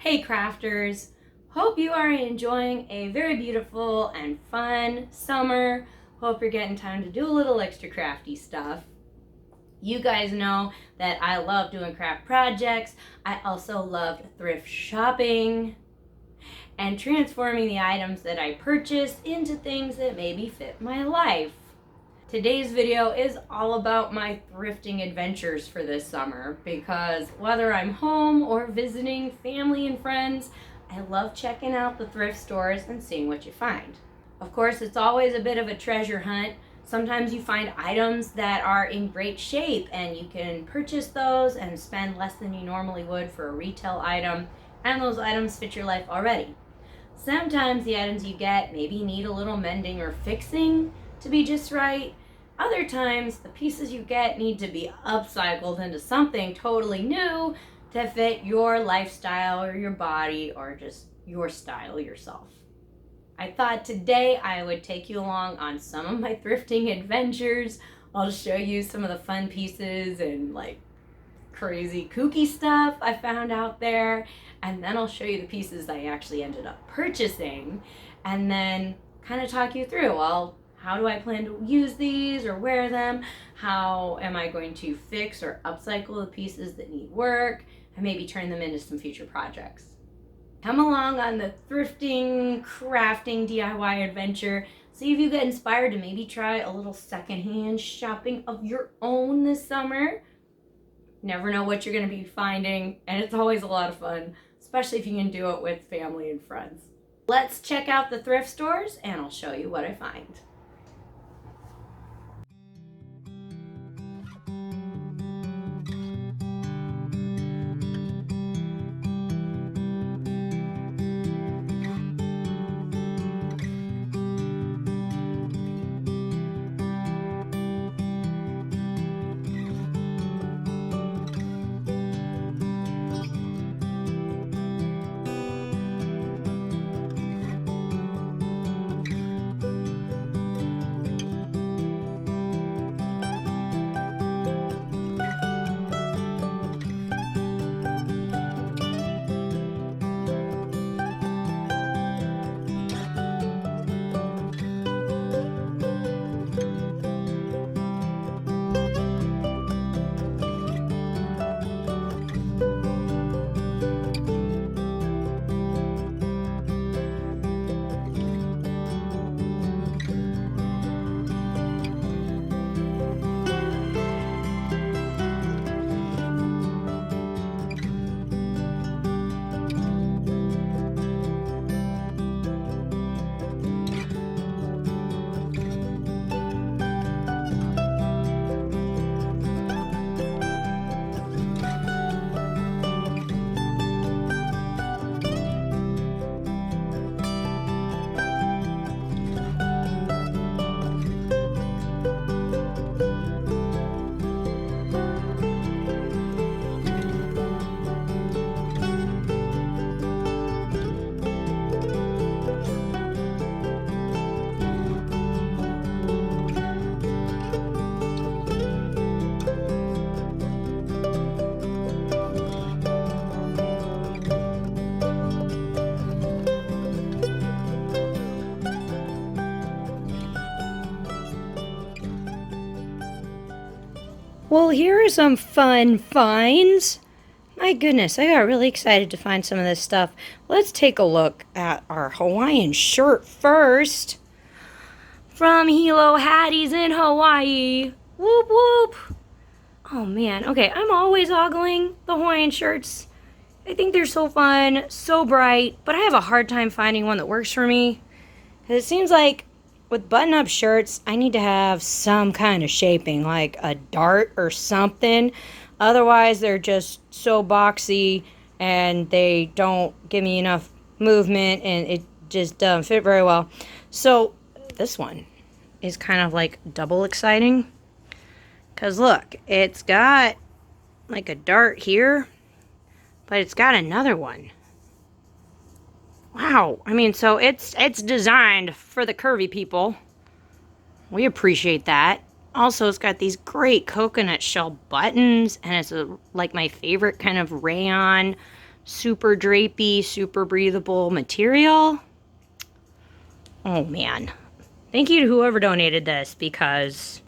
Hey crafters, hope you are enjoying a very beautiful and fun summer. Hope you're getting time to do a little extra crafty stuff. You guys know that I love doing craft projects. I also love thrift shopping and transforming the items that I purchased into things that maybe fit my life. Today's video is all about my thrifting adventures for this summer because whether I'm home or visiting family and friends, I love checking out the thrift stores and seeing what you find. Of course, it's always a bit of a treasure hunt. Sometimes you find items that are in great shape and you can purchase those and spend less than you normally would for a retail item, and those items fit your life already. Sometimes the items you get maybe need a little mending or fixing to be just right. Other times, the pieces you get need to be upcycled into something totally new to fit your lifestyle or your body or just your style yourself. I thought today I would take you along on some of my thrifting adventures. I'll show you some of the fun pieces and like crazy kooky stuff I found out there, and then I'll show you the pieces I actually ended up purchasing and then kind of talk you through, well, how do I plan to use these or wear them? How am I going to fix or upcycle the pieces that need work and maybe turn them into some future projects? Come along on the thrifting, crafting, DIY adventure. See if you get inspired to maybe try a little secondhand shopping of your own this summer. Never know what you're going to be finding, and it's always a lot of fun, especially if you can do it with family and friends. Let's check out the thrift stores and I'll show you what I find. Well, here are some fun finds. My goodness, I got really excited to find some of this stuff. Let's take a look at our Hawaiian shirt first. From Hilo Hattie's in Hawaii. Whoop whoop. Oh man, okay, I'm always ogling the Hawaiian shirts. I think they're so fun, so bright, but I have a hard time finding one that works for me. Because it seems like with button-up shirts, I need to have some kind of shaping, like a dart or something. Otherwise, they're just so boxy and they don't give me enough movement and it just doesn't fit very well. So this one is kind of like double exciting. Because look, it's got like a dart here, but it's got another one. Wow, I mean, so it's designed for the curvy people. We appreciate that. Also, it's got these great coconut shell buttons, and it's like my favorite kind of rayon super drapey, super breathable material. Oh man. Thank you to whoever donated this, because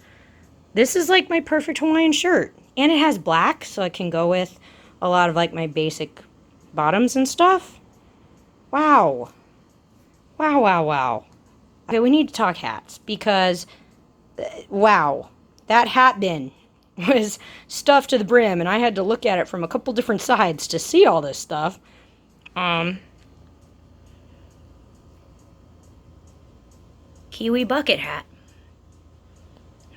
this is like my perfect Hawaiian shirt. And it has black, so it can go with a lot of like my basic bottoms and stuff. Wow. Wow, wow, wow. Okay, we need to talk hats, because wow, that hat bin was stuffed to the brim, and I had to look at it from a couple different sides to see all this stuff. Kiwi bucket hat.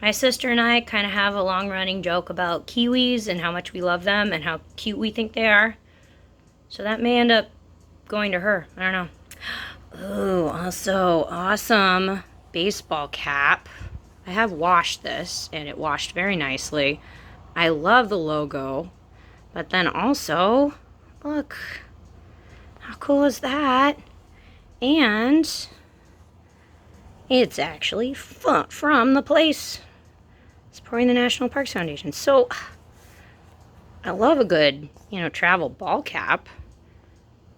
My sister and I kind of have a long-running joke about kiwis and how much we love them and how cute we think they are. So that may end up going to her. I don't know. Ooh, also awesome baseball cap. I have washed this, and it washed very nicely. I love the logo. But then also, look, how cool is that? And it's actually from the place supporting the National Parks Foundation. So I love a good, travel ball cap.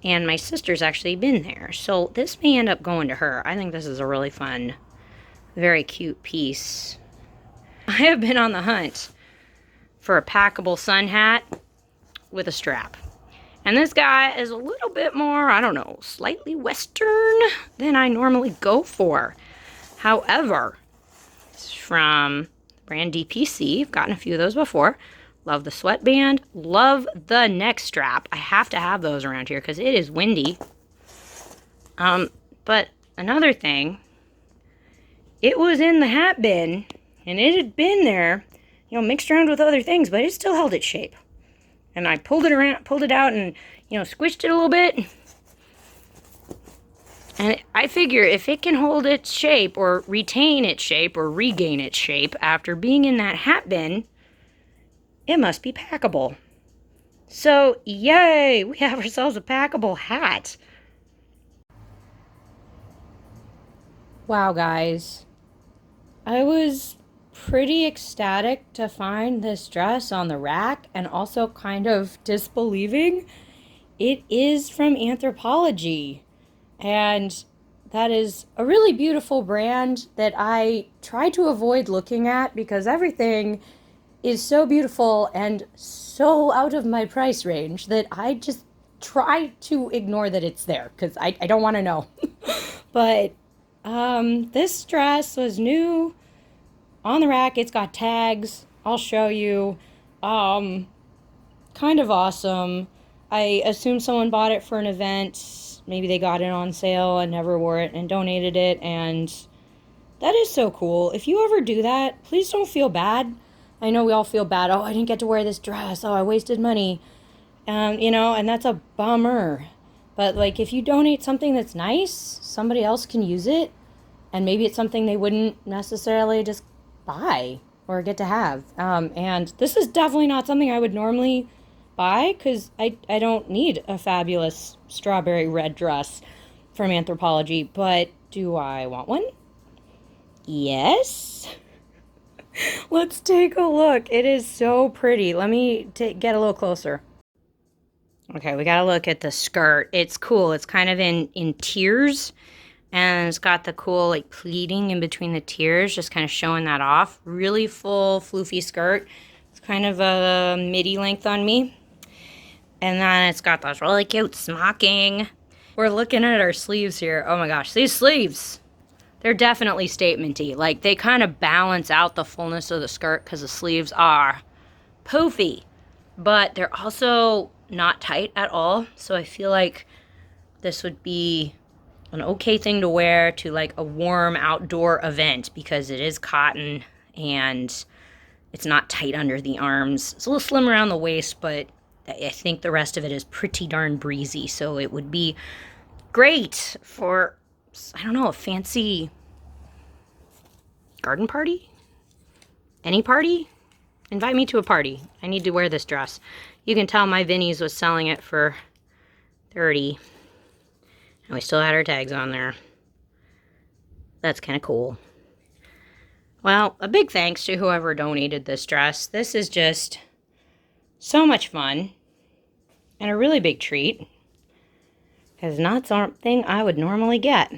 And my sister's actually been there. So this may end up going to her. I think this is a really fun, very cute piece. I have been on the hunt for a packable sun hat with a strap. And this guy is a little bit more, I don't know, slightly Western than I normally go for. However, it's from brand DPC. I've gotten a few of those before. Love the sweatband. Love the neck strap. I have to have those around here because it is windy. But another thing, it was in the hat bin, and it had been there, mixed around with other things, but it still held its shape. And I pulled it out and, squished it a little bit. And I figure if it can hold its shape or retain its shape or regain its shape after being in that hat bin, it must be packable. So, yay! We have ourselves a packable hat. Wow, guys. I was pretty ecstatic to find this dress on the rack, and also kind of disbelieving. It is from Anthropologie, and that is a really beautiful brand that I try to avoid looking at because everything is so beautiful and so out of my price range that I just try to ignore that it's there because I don't want to know. But this dress was new on the rack. It's got tags. I'll show you. Kind of awesome. I assume someone bought it for an event. Maybe they got it on sale and never wore it and donated it. And that is so cool. If you ever do that, please don't feel bad. I know we all feel bad. Oh, I didn't get to wear this dress. Oh, I wasted money. And that's a bummer. But like, if you donate something that's nice, somebody else can use it. And maybe it's something they wouldn't necessarily just buy or get to have. And this is definitely not something I would normally buy because I don't need a fabulous strawberry red dress from Anthropologie. But do I want one? Yes. Let's take a look. It is so pretty. Let me get a little closer. Okay, we gotta look at the skirt. It's cool. It's kind of in tiers, and it's got the cool like pleating in between the tiers, just kind of showing that off. Really full floofy skirt. It's kind of a midi length on me. And then it's got this really cute smocking. We're looking at our sleeves here. Oh my gosh, these sleeves. They're definitely statement-y. Like, they kind of balance out the fullness of the skirt because the sleeves are poofy. But they're also not tight at all. So I feel like this would be an okay thing to wear to, like, a warm outdoor event because it is cotton and it's not tight under the arms. It's a little slim around the waist, but I think the rest of it is pretty darn breezy. So it would be great for, I don't know, a fancy garden party? Any party? Invite me to a party. I need to wear this dress. You can tell my Vinnie's was selling it for $30. And we still had our tags on there. That's kind of cool. Well, a big thanks to whoever donated this dress. This is just so much fun. And a really big treat, because not something I would normally get.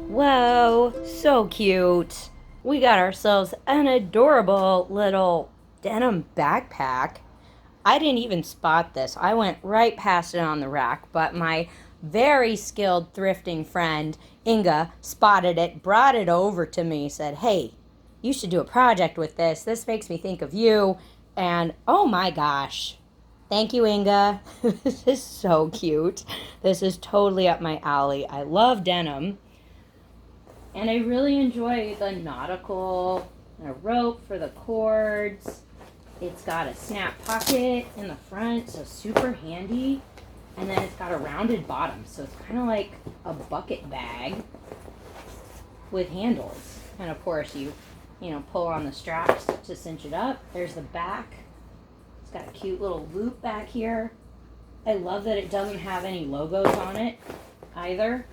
Whoa, so cute. We got ourselves an adorable little denim backpack. I didn't even spot this. I went right past it on the rack, but my very skilled thrifting friend, Inga, spotted it, brought it over to me, said, hey, you should do a project with this. This makes me think of you. And oh my gosh. Thank you, Inga. This is so cute. This is totally up my alley. I love denim. And I really enjoy the nautical, a rope for the cords. It's got a snap pocket in the front, so super handy. And then it's got a rounded bottom, so it's kind of like a bucket bag with handles. And of course you pull on the straps to cinch it up. There's the back. It's got a cute little loop back here. I love that it doesn't have any logos on it either.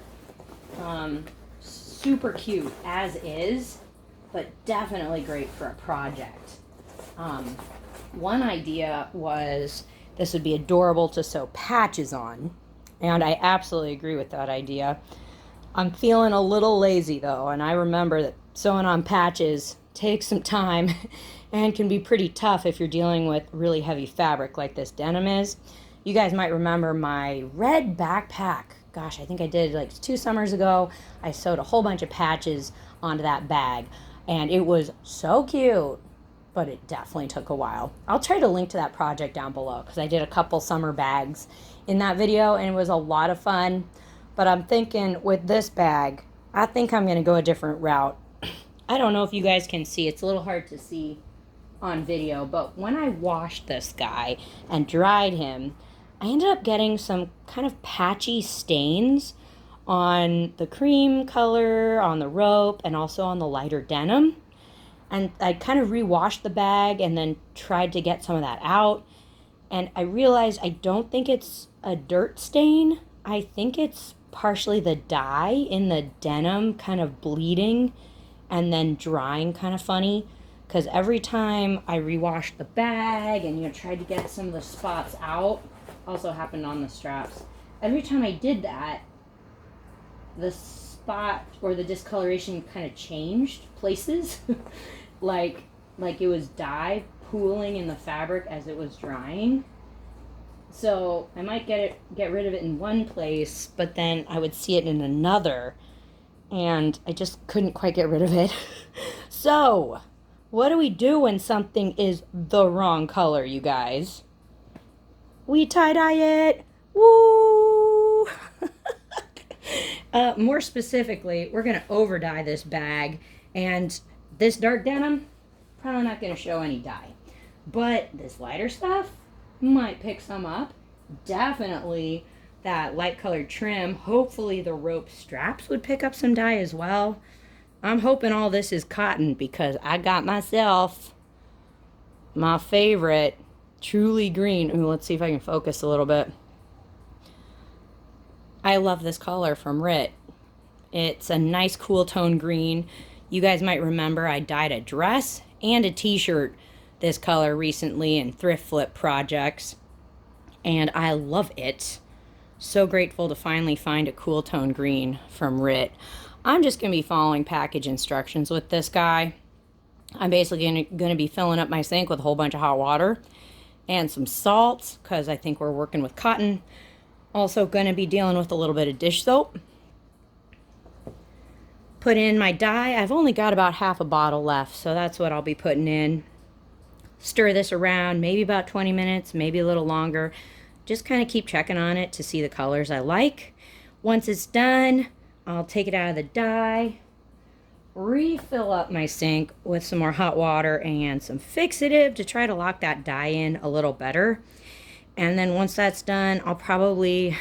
Super cute as is, but definitely great for a project. One idea was this would be adorable to sew patches on, and I absolutely agree with that idea. I'm feeling a little lazy though, and I remember that sewing on patches takes some time and can be pretty tough if you're dealing with really heavy fabric like this denim is. You guys might remember my red backpack. Gosh, I think I did like 2 summers ago. I sewed a whole bunch of patches onto that bag, and it was so cute, but it definitely took a while. I'll try to link to that project down below because I did a couple summer bags in that video, and it was a lot of fun. But I'm thinking with this bag, I think I'm going to go a different route. I don't know if you guys can see. It's a little hard to see on video, but when I washed this guy and dried him, I ended up getting some kind of patchy stains on the cream color, on the rope, and also on the lighter denim. And I kind of rewashed the bag and then tried to get some of that out. And I realized I don't think it's a dirt stain. I think it's partially the dye in the denim kind of bleeding and then drying kind of funny. Because every time I rewashed the bag and tried to get some of the spots out, also happened on the straps. Every time I did that, the spot or the discoloration kind of changed places. like it was dye pooling in the fabric as it was drying. So I might get rid of it in one place, but then I would see it in another, and I just couldn't quite get rid of it. So what do we do when something is the wrong color, you guys? We tie-dye it. Woo! More specifically, we're going to over-dye this bag. And this dark denim, probably not going to show any dye. But this lighter stuff might pick some up. Definitely that light-colored trim. Hopefully the rope straps would pick up some dye as well. I'm hoping all this is cotton because I got myself my favorite truly green. Ooh, let's see if I can focus a little bit. I love this color from Rit. It's a nice cool tone green. You guys might remember I dyed a dress and a t-shirt this color recently in thrift flip projects, and I love it. So grateful to finally find a cool tone green from Rit. I'm just going to be following package instructions with this guy. I'm basically going to be filling up my sink with a whole bunch of hot water and some salt because I think we're working with cotton. Also going to be dealing with a little bit of dish soap. Put in my dye. I've only got about half a bottle left, so that's what I'll be putting in. Stir this around, maybe about 20 minutes, maybe a little longer. Just kind of keep checking on it to see the colors I like. Once it's done, I'll take it out of the dye, refill up my sink with some more hot water and some fixative to try to lock that dye in a little better. And then once that's done, I'll probably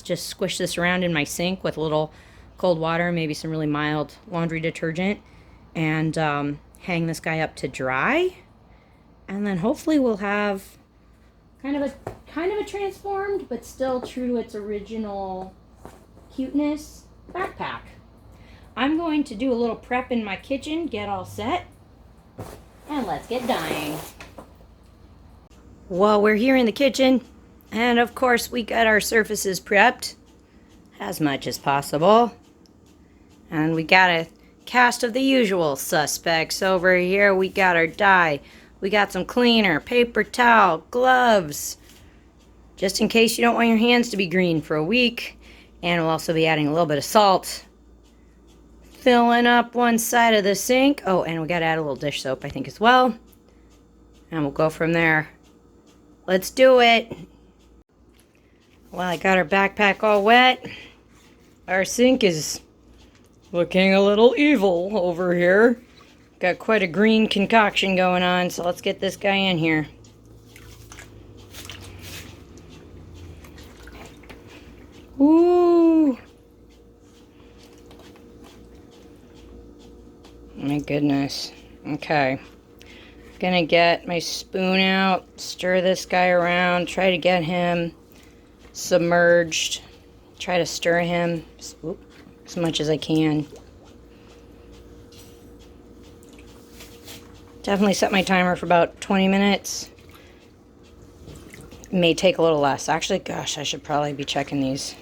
just squish this around in my sink with a little cold water, maybe some really mild laundry detergent, and hang this guy up to dry. And then hopefully we'll have kind of a transformed, but still true to its original cuteness backpack. I'm going to do a little prep in my kitchen, get all set, and let's get dyeing. Well, we're here in the kitchen, and of course we got our surfaces prepped as much as possible. And we got a cast of the usual suspects over here. We got our dye, we got some cleaner, paper towel, gloves, just in case you don't want your hands to be green for a week. And we'll also be adding a little bit of salt. Filling up one side of the sink. Oh, and we got to add a little dish soap, I think, as well. And we'll go from there. Let's do it. Well, I got our backpack all wet. Our sink is looking a little evil over here. Got quite a green concoction going on, so let's get this guy in here. Ooh. My goodness. Okay. Gonna get my spoon out, stir this guy around, try to get him submerged, try to stir him as much as I can. Definitely set my timer for about 20 minutes. It may take a little less. Actually, gosh, I should probably be checking these.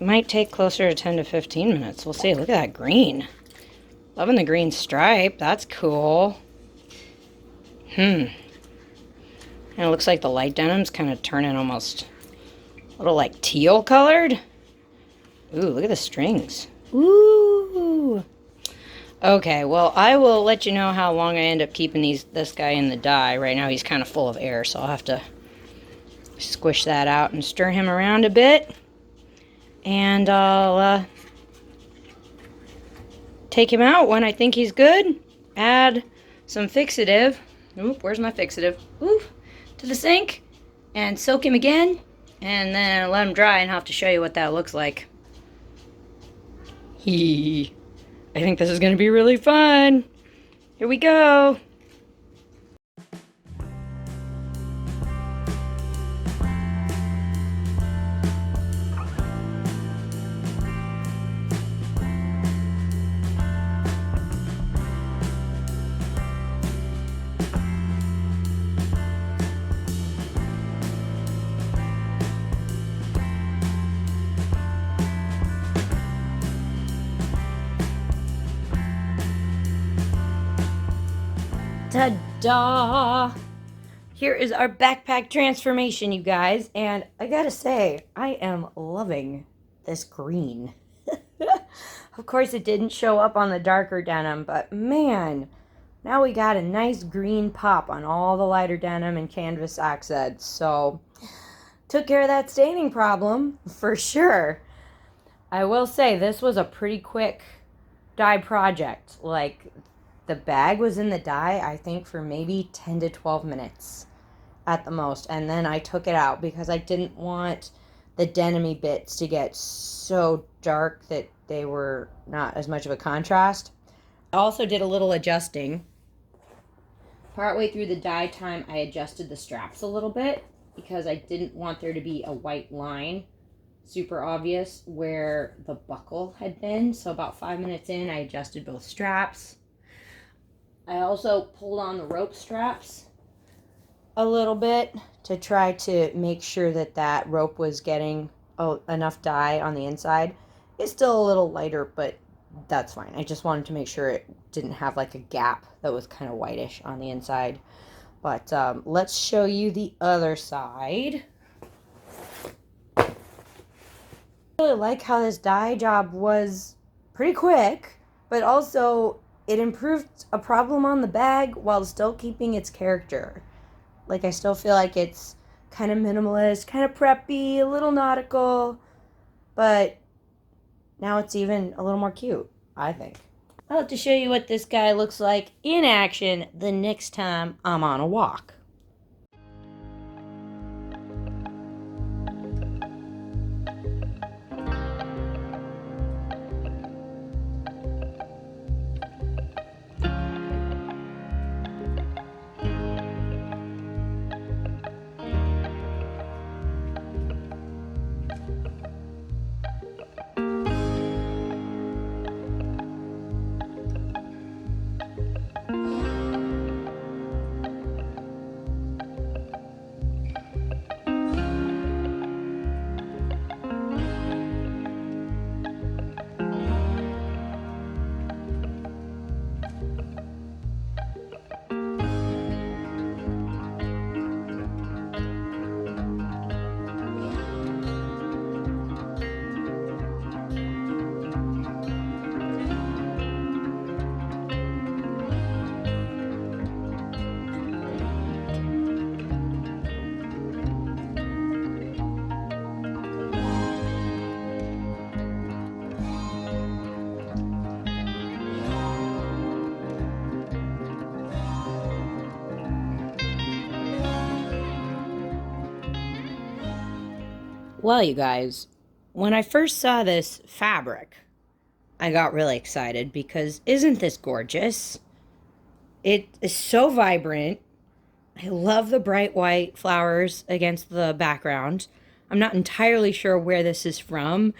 Might take closer to 10 to 15 minutes. We'll see. Look at that green. Loving the green stripe. That's cool. And it looks like the light denim's kind of turning almost a little like teal colored. Ooh, look at the strings. Ooh. Okay, well, I will let you know how long I end up keeping this guy in the dye. Right now he's kind of full of air, so I'll have to squish that out and stir him around a bit. And I'll take him out when I think he's good. Add some fixative. Oop, where's my fixative? Oop, to the sink. And soak him again. And then let him dry and I'll have to show you what that looks like. Hee. I think this is going to be really fun. Here we go. Ta-da! Here is our backpack transformation, you guys. And I gotta say, I am loving this green. Of course, it didn't show up on the darker denim, but man, now we got a nice green pop on all the lighter denim and canvas accents. So, took care of that staining problem, for sure. I will say, this was a pretty quick dye project. Like, the bag was in the dye, I think, for maybe 10 to 12 minutes at the most. And then I took it out because I didn't want the denim-y bits to get so dark that they were not as much of a contrast. I also did a little adjusting. Partway through the dye time, I adjusted the straps a little bit because I didn't want there to be a white line super obvious where the buckle had been. So about 5 minutes in, I adjusted both straps. I also pulled on the rope straps a little bit to try to make sure that that rope was getting enough dye on the inside. It's still a little lighter, but that's fine. I just wanted to make sure it didn't have like a gap that was kind of whitish on the inside. But let's show you the other side. I really like how this dye job was pretty quick, but also it improved a problem on the bag while still keeping its character. Like, I still feel like it's kind of minimalist, kind of preppy, a little nautical, but now it's even a little more cute, I think. I'll have to show you what this guy looks like in action the next time I'm on a walk. Well, you guys, when I first saw this fabric, I got really excited because isn't this gorgeous? It is so vibrant. I love the bright white flowers against the background. I'm not entirely sure where this is from.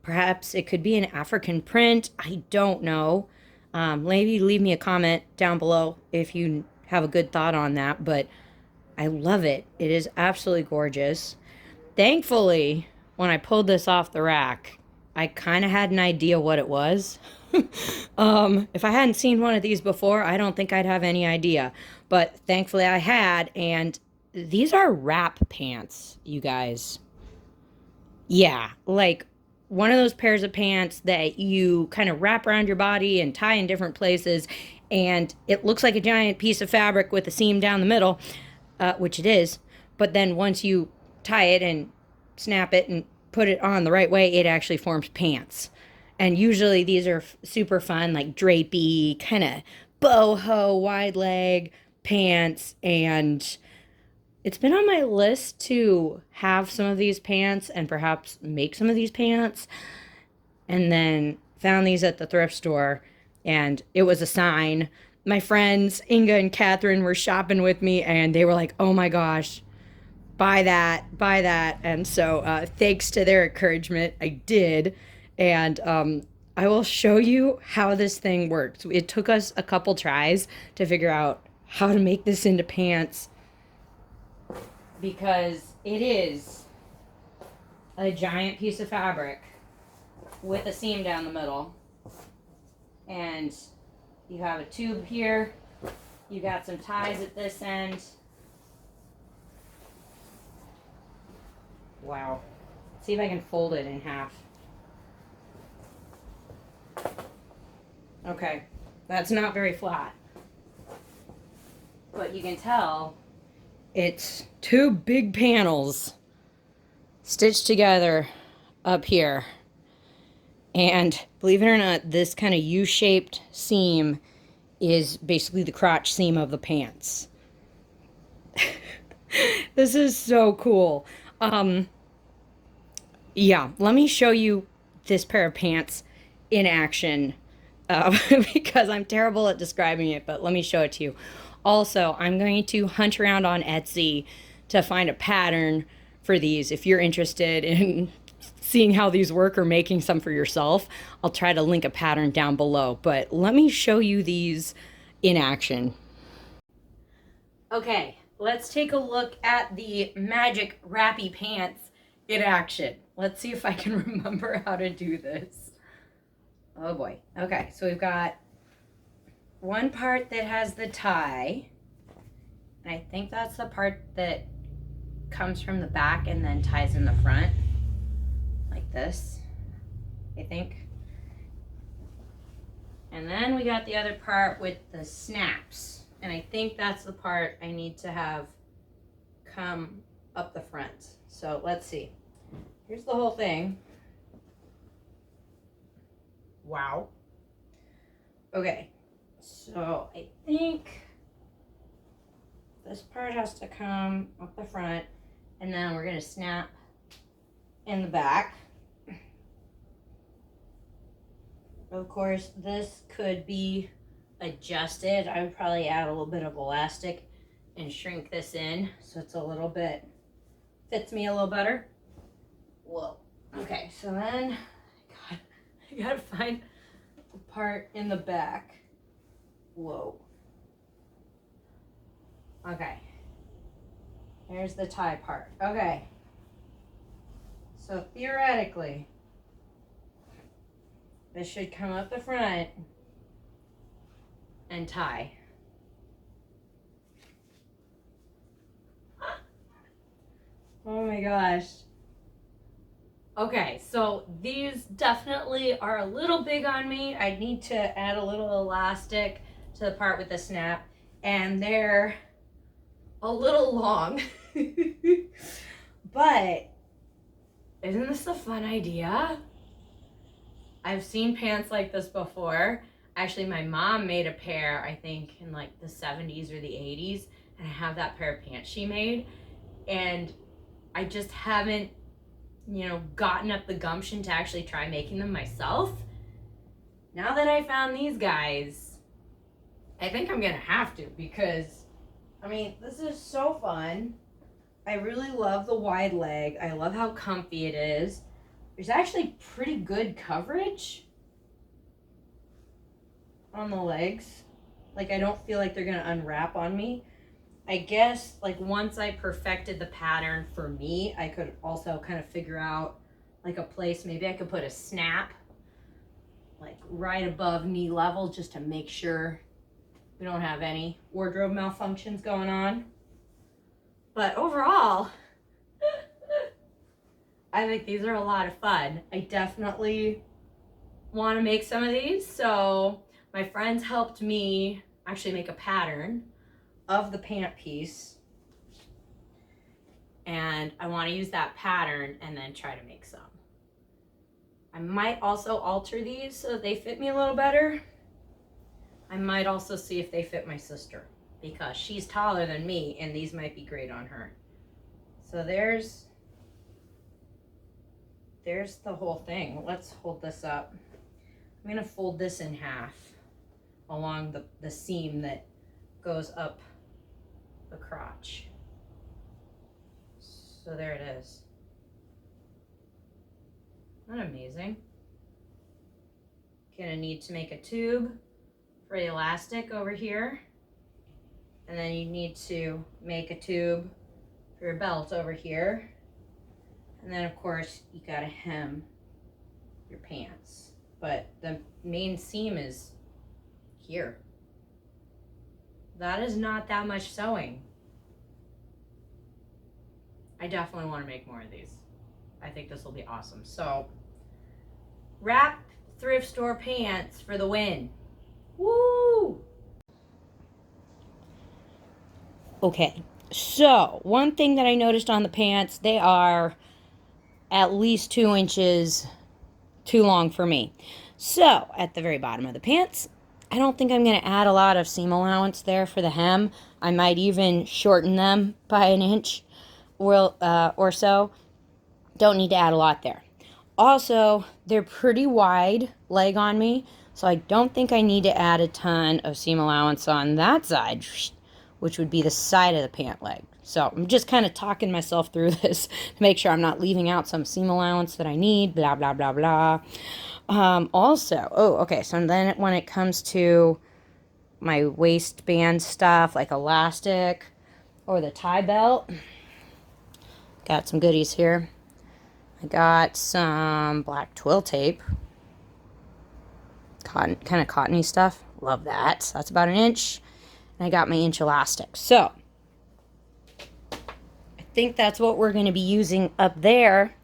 Perhaps it could be an African print. I don't know. Maybe leave me a comment down below if you have a good thought on that, but I love it. It is absolutely gorgeous. Thankfully, when I pulled this off the rack, I kind of had an idea what it was. If I hadn't seen one of these before, I don't think I'd have any idea. But thankfully I had, and these are wrap pants, you guys. Yeah, like one of those pairs of pants that you kind of wrap around your body and tie in different places, and it looks like a giant piece of fabric with a seam down the middle, which it is. But then once you tie it and snap it and put it on the right way, it actually forms pants. And usually these are super fun, like drapey, kind of boho, wide leg pants. And it's been on my list to have some of these pants and perhaps make some of these pants. And then found these at the thrift store, and it was a sign. My friends, Inga and Catherine, were shopping with me, and they were like, oh my gosh, buy that, buy that. And so thanks to their encouragement, I did. And I will show you how this thing works. It took us a couple tries to figure out how to make this into pants, because it is a giant piece of fabric with a seam down the middle. And you have a tube here. You got some ties at this end. Wow. Let's see if I can fold it in half. Okay, that's not very flat. But you can tell it's two big panels stitched together up here. And believe it or not, this kind of U-shaped seam is basically the crotch seam of the pants. This is so cool. Yeah, let me show you this pair of pants in action, because I'm terrible at describing it, but let me show it to you. Also, I'm going to hunt around on Etsy to find a pattern for these. If you're interested in seeing how these work or making some for yourself, I'll try to link a pattern down below. But let me show you these in action. Okay, let's take a look at the magic wrappy pants in action. Let's see if I can remember how to do this. Oh boy. Okay, so we've got one part that has the tie, and I think that's the part that comes from the back and then ties in the front, like this, I think. And then we got the other part with the snaps, and I think that's the part I need to have come up the front. So let's see. Here's the whole thing. Wow. Okay, so I think this part has to come up the front, and then we're gonna snap in the back. Of course, this could be adjusted. I would probably add a little bit of elastic and shrink this in so it's a little bit, fits me a little better. Whoa. Okay, so then I gotta find the part in the back. Whoa. Okay. Here's the tie part. Okay. So theoretically, this should come up the front and tie. Oh my gosh. Okay, so these definitely are a little big on me. I need to add a little elastic to the part with the snap, and they're a little long. But isn't this a fun idea? I've seen pants like this before. Actually, my mom made a pair, I think, in like the 70s or the 80s, and I have that pair of pants she made, and I just haven't gotten up the gumption to actually try making them myself. Now that I found these guys, I think I'm gonna have to, because this is so fun. I really love the wide leg. I love how comfy it is. There's actually pretty good coverage on the legs. Like, I don't feel like they're gonna unwrap on me. I guess, like, once I perfected the pattern for me, I could also kind of figure out, like, a place. Maybe I could put a snap, like, right above knee level, just to make sure we don't have any wardrobe malfunctions going on. But overall, I think these are a lot of fun. I definitely want to make some of these. So my friends helped me actually make a pattern of the pant piece. And I want to use that pattern and then try to make some. I might also alter these so that they fit me a little better. I might also see if they fit my sister, because she's taller than me and these might be great on her. So there's the whole thing. Let's hold this up. I'm gonna fold this in half along the seam that goes up the crotch. So there it is. Isn't that amazing? Gonna need to make a tube for the elastic over here. And then you need to make a tube for your belt over here. And then of course you gotta hem your pants. But the main seam is here. That is not that much sewing. I definitely want to make more of these. I think this will be awesome. So, wrap thrift store pants for the win. Woo! Okay, so one thing that I noticed on the pants, they are at least 2 inches too long for me. So, at the very bottom of the pants, I don't think I'm going to add a lot of seam allowance there for the hem. I might even shorten them by an inch or so. Don't need to add a lot there. Also, they're pretty wide leg on me, so I don't think I need to add a ton of seam allowance on that side, which would be the side of the pant leg. So I'm just kind of talking myself through this to make sure I'm not leaving out some seam allowance that I need, blah, blah, blah, blah. So then when it comes to my waistband stuff, like elastic or the tie belt, got some goodies here. I got some black twill tape, kind of cottony stuff. Love that. That's about 1 inch. And I got my inch elastic. So I think that's what we're going to be using up there.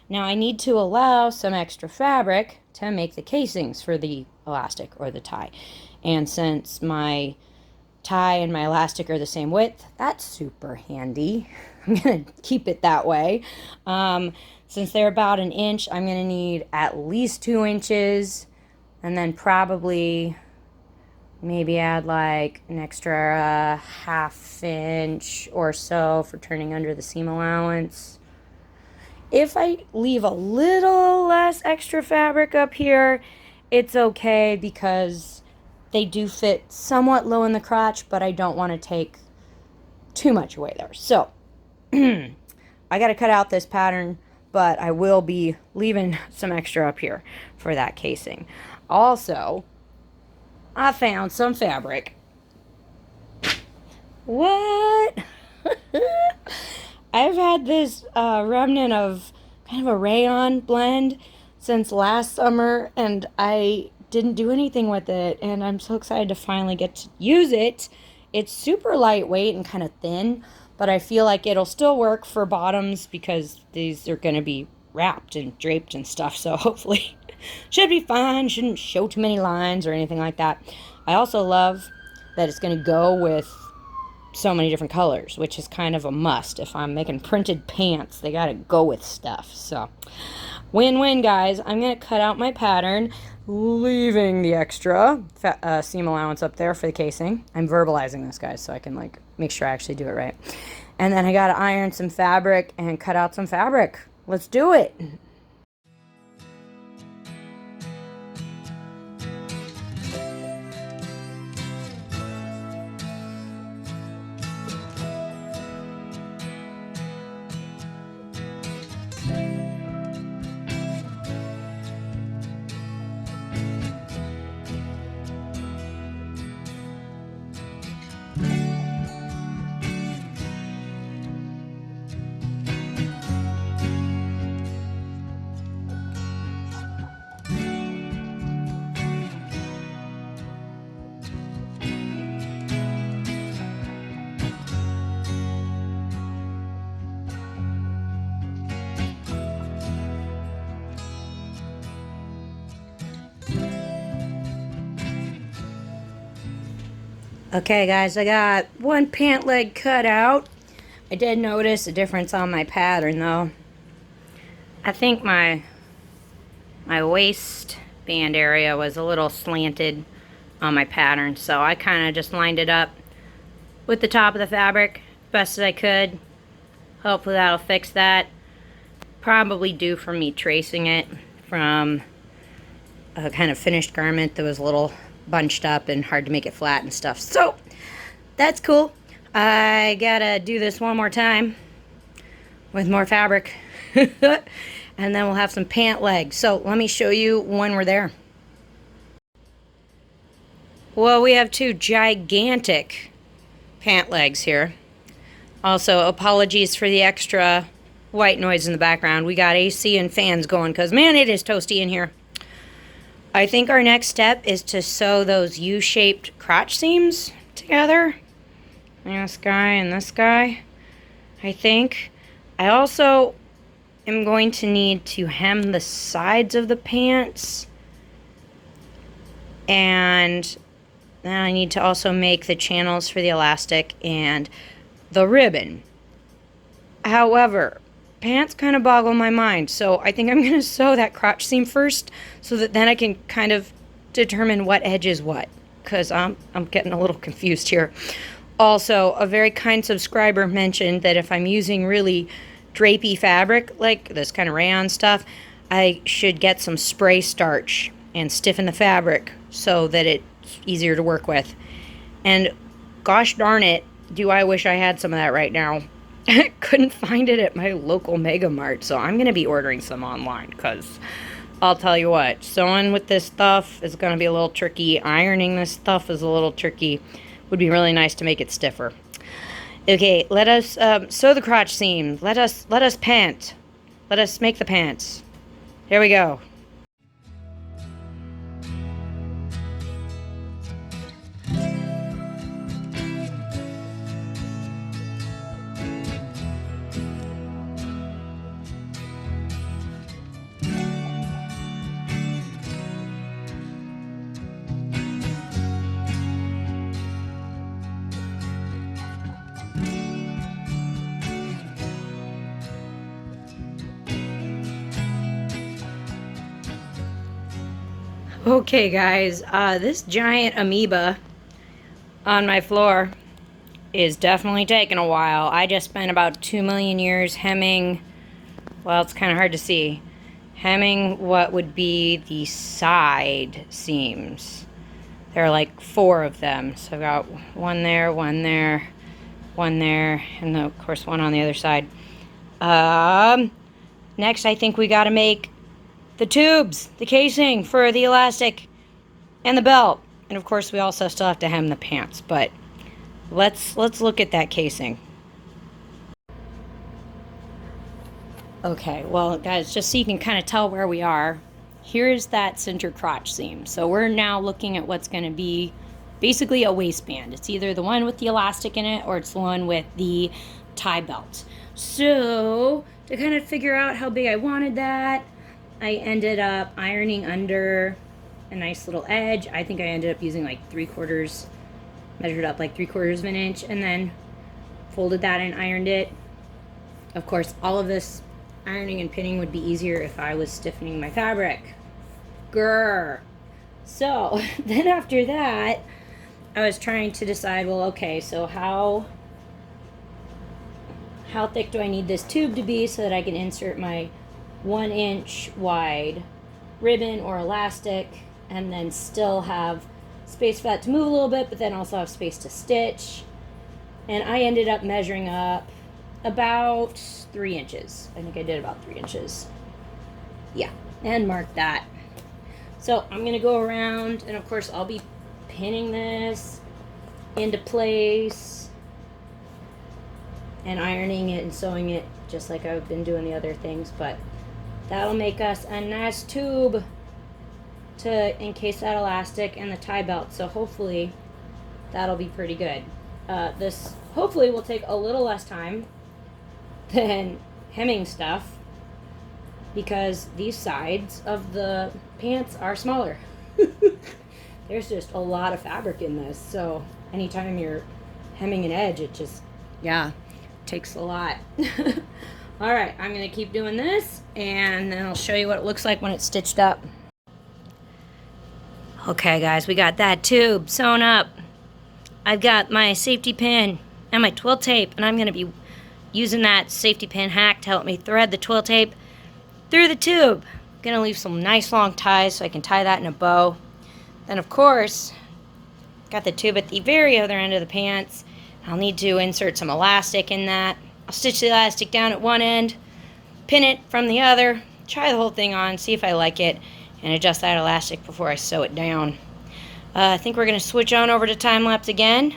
Now I need to allow some extra fabric to make the casings for the elastic or the tie. And since my tie and my elastic are the same width, that's super handy. I'm going to keep it that way. Since they're about 1 inch, I'm going to need at least 2 inches, and then probably maybe add like an extra ½ inch or so for turning under the seam allowance. If I leave a little less extra fabric up here, it's okay, because they do fit somewhat low in the crotch, but I don't want to take too much away there. So I got to cut out this pattern, but I will be leaving some extra up here for that casing. Also, I found some fabric. What? I've had this remnant of kind of a rayon blend since last summer, and I didn't do anything with it, and I'm so excited to finally get to use it. It's super lightweight and kind of thin, but I feel like it'll still work for bottoms because these are going to be wrapped and draped and stuff, so hopefully should be fine. Shouldn't show too many lines or anything like that. I also love that it's going to go with so many different colors, which is kind of a must. If I'm making printed pants, they got to go with stuff. So win-win, guys. I'm going to cut out my pattern, leaving the extra seam allowance up there for the casing. I'm verbalizing this, guys, so I can make sure I actually do it right. And then I got to iron some fabric and cut out some fabric Let's do it. Okay guys, I got one pant leg cut out. I did notice a difference on my pattern though. I think my waistband area was a little slanted on my pattern, so I kind of just lined it up with the top of the fabric best as I could. Hopefully that'll fix that. Probably due from me tracing it from a kind of finished garment that was a little bunched up and hard to make it flat and stuff. So that's cool. I gotta do this one more time with more fabric and then we'll have some pant legs. So let me show you when we're there. Well, we have two gigantic pant legs here. Also, apologies for the extra white noise in the background. We got AC and fans going because man, it is toasty in here. I think our next step is to sew those U-shaped crotch seams together. This guy and this guy, I think. I also am going to need to hem the sides of the pants. And then I need to also make the channels for the elastic and the ribbon. However, pants kind of boggle my mind, so I think I'm going to sew that crotch seam first so that then I can kind of determine what edge is what, because I'm getting a little confused here. Also, a very kind subscriber mentioned that if I'm using really drapey fabric, like this kind of rayon stuff, I should get some spray starch and stiffen the fabric so that it's easier to work with. And gosh darn it, do I wish I had some of that right now. I couldn't find it at my local Mega Mart, so I'm going to be ordering some online because I'll tell you what, sewing with this stuff is going to be a little tricky. Ironing this stuff is a little tricky. Would be really nice to make it stiffer. Okay, let us sew the crotch seam. Let us pant. Let us make the pants. Here we go. Okay guys, this giant amoeba on my floor is definitely taking a while. I just spent about 2 million years hemming, well, it's kind of hard to see, hemming what would be the side seams. There are like 4 of them. So I've got one there, one there, one there, and of course one on the other side. Next I think we got to make the tubes, the casing for the elastic and the belt. And of course we also still have to hem the pants, but let's look at that casing. Okay, well guys, just so you can kind of tell where we are, here's that center crotch seam. So we're now looking at what's going to be basically a waistband. It's either the one with the elastic in it or it's the one with the tie belt. So to kind of figure out how big I wanted that, I ended up ironing under a nice little edge. I think I ended up using like 3/4, measured up like 3/4 of an inch, and then folded that and ironed it. Of course, all of this ironing and pinning would be easier if I was stiffening my fabric. Grr. So then after that, I was trying to decide, well, okay, so how thick do I need this tube to be so that I can insert my 1-inch wide ribbon or elastic, and then still have space for that to move a little bit, but then also have space to stitch. And I ended up measuring up about 3 inches. I think I did about 3 inches. Yeah, and mark that. So I'm gonna go around, and of course I'll be pinning this into place and ironing it and sewing it just like I've been doing the other things, but that'll make us a nice tube to encase that elastic and the tie belt. So hopefully that'll be pretty good. This hopefully will take a little less time than hemming stuff, because these sides of the pants are smaller. There's just a lot of fabric in this, so anytime you're hemming an edge, it just, yeah, takes a lot. All right, I'm gonna keep doing this, and then I'll show you what it looks like when it's stitched up. Okay guys, we got that tube sewn up. I've got my safety pin and my twill tape, and I'm gonna be using that safety pin hack to help me thread the twill tape through the tube. I'm gonna leave some nice long ties so I can tie that in a bow. Then of course, got the tube at the very other end of the pants. I'll need to insert some elastic in that. I'll stitch the elastic down at one end, pin it from the other, try the whole thing on, see if I like it, and adjust that elastic before I sew it down. I think we're gonna switch on over to time lapse again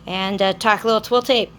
and talk a little twill tape.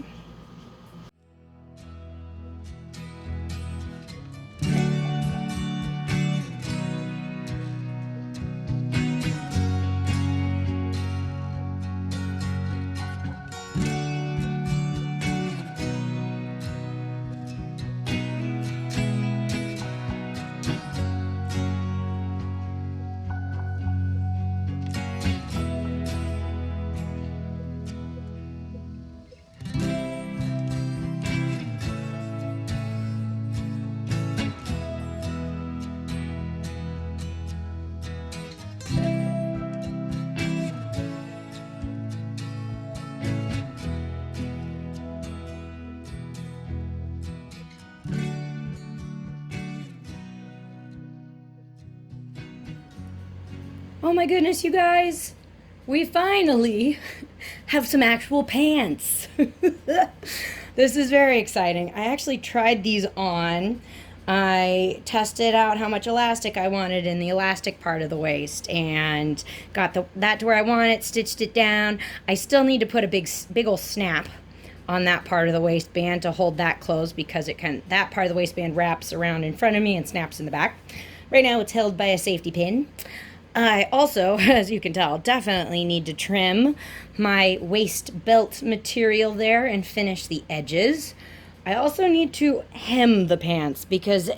Oh my goodness, you guys! We finally have some actual pants. This is very exciting. I actually tried these on. I tested out how much elastic I wanted in the elastic part of the waist and got that to where I want it, stitched it down. I still need to put a big old snap on that part of the waistband to hold that closed, because that part of the waistband wraps around in front of me and snaps in the back. Right now it's held by a safety pin. I also, as you can tell, definitely need to trim my waist belt material there and finish the edges. I also need to hem the pants, because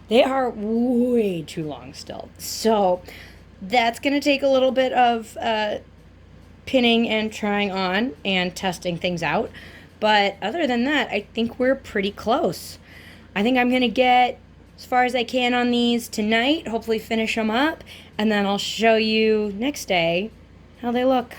they are way too long still. So that's going to take a little bit of pinning and trying on and testing things out. But other than that, I think we're pretty close. I think I'm going to get as far as I can on these tonight, hopefully finish them up, and then I'll show you next day how they look.